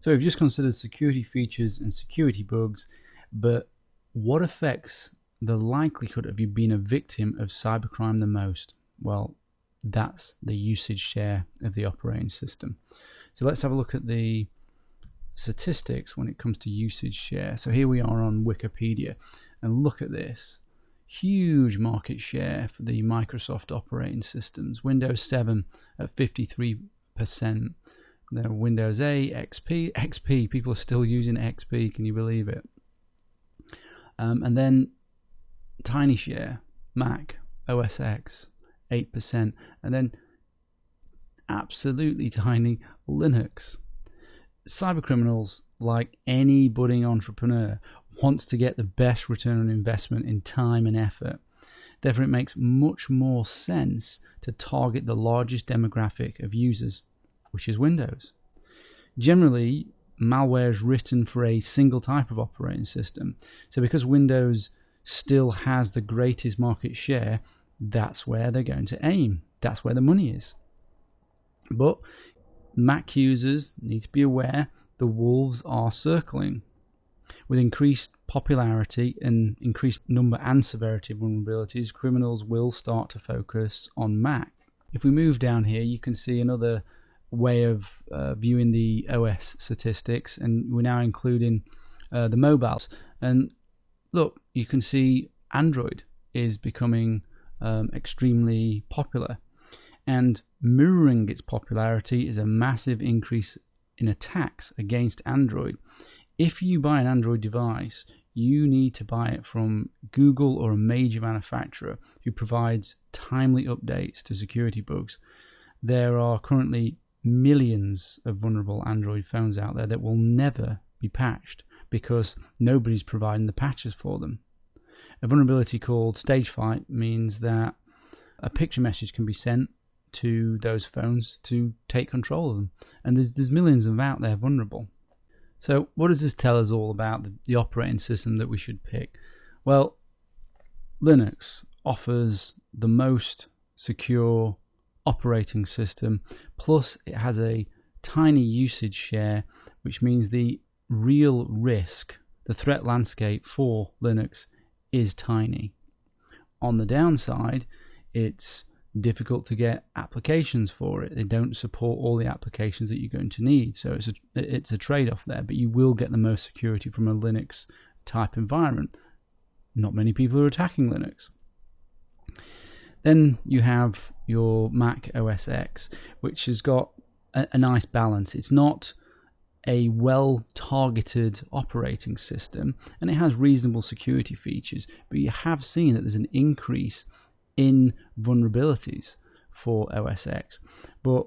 So we've just considered security features and security bugs, but what affects the likelihood of you being a victim of cybercrime the most? Well, that's the usage share of the operating system. So let's have a look at the statistics when it comes to usage share. So here we are on Wikipedia, and look at this. Huge market share for the Microsoft operating systems. Windows 7 at 53%. Then Windows 8, XP, people are still using XP, can you believe it? And then tiny share, Mac, OS X, 8%. And then absolutely tiny, Linux. Cybercriminals, like any budding entrepreneur, wants to get the best return on investment in time and effort. Therefore, it makes much more sense to target the largest demographic of users, which is Windows. Generally, malware is written for a single type of operating system. So because Windows still has the greatest market share, that's where they're going to aim. That's where the money is. But Mac users need to be aware the wolves are circling. With increased popularity and increased number and severity of vulnerabilities, criminals will start to focus on Mac. If we move down here, you can see another way of viewing the OS statistics, and we're now including the mobiles. And look, you can see Android is becoming extremely popular, and mirroring its popularity is a massive increase in attacks against Android. If you buy an Android device, you need to buy it from Google or a major manufacturer who provides timely updates to security bugs. There are currently millions of vulnerable Android phones out there that will never be patched because nobody's providing the patches for them. A vulnerability called Stagefright means that a picture message can be sent to those phones to take control of them, and there's millions of them out there vulnerable. So what does this tell us all about the operating system that we should pick? Well, Linux offers the most secure operating system, plus it has a tiny usage share, which means the real risk, the threat landscape for Linux is tiny. On the downside, it's difficult to get applications for it. They don't support all the applications that you're going to need, so it's a trade-off there, but you will get the most security from a Linux type environment. Not many people are attacking Linux. Then you have your Mac OS X, which has got a nice balance. It's not a well-targeted operating system, and it has reasonable security features, but you have seen that there's an increase in vulnerabilities for OS X. But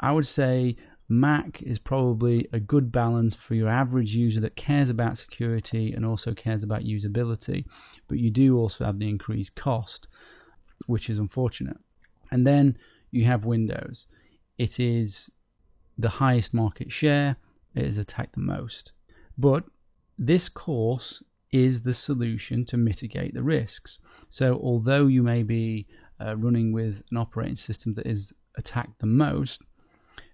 I would say Mac is probably a good balance for your average user that cares about security and also cares about usability, but you do also have the increased cost, which is unfortunate. And then you have Windows. It is the highest market share. It is attacked the most. But this course is the solution to mitigate the risks. So although you may be running with an operating system that is attacked the most,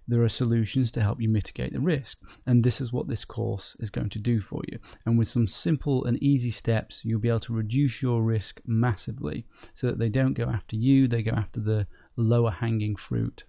there are solutions to help you mitigate the risk. And this is what this course is going to do for you. And with some simple and easy steps, you'll be able to reduce your risk massively so that they don't go after you, they go after the lower hanging fruit.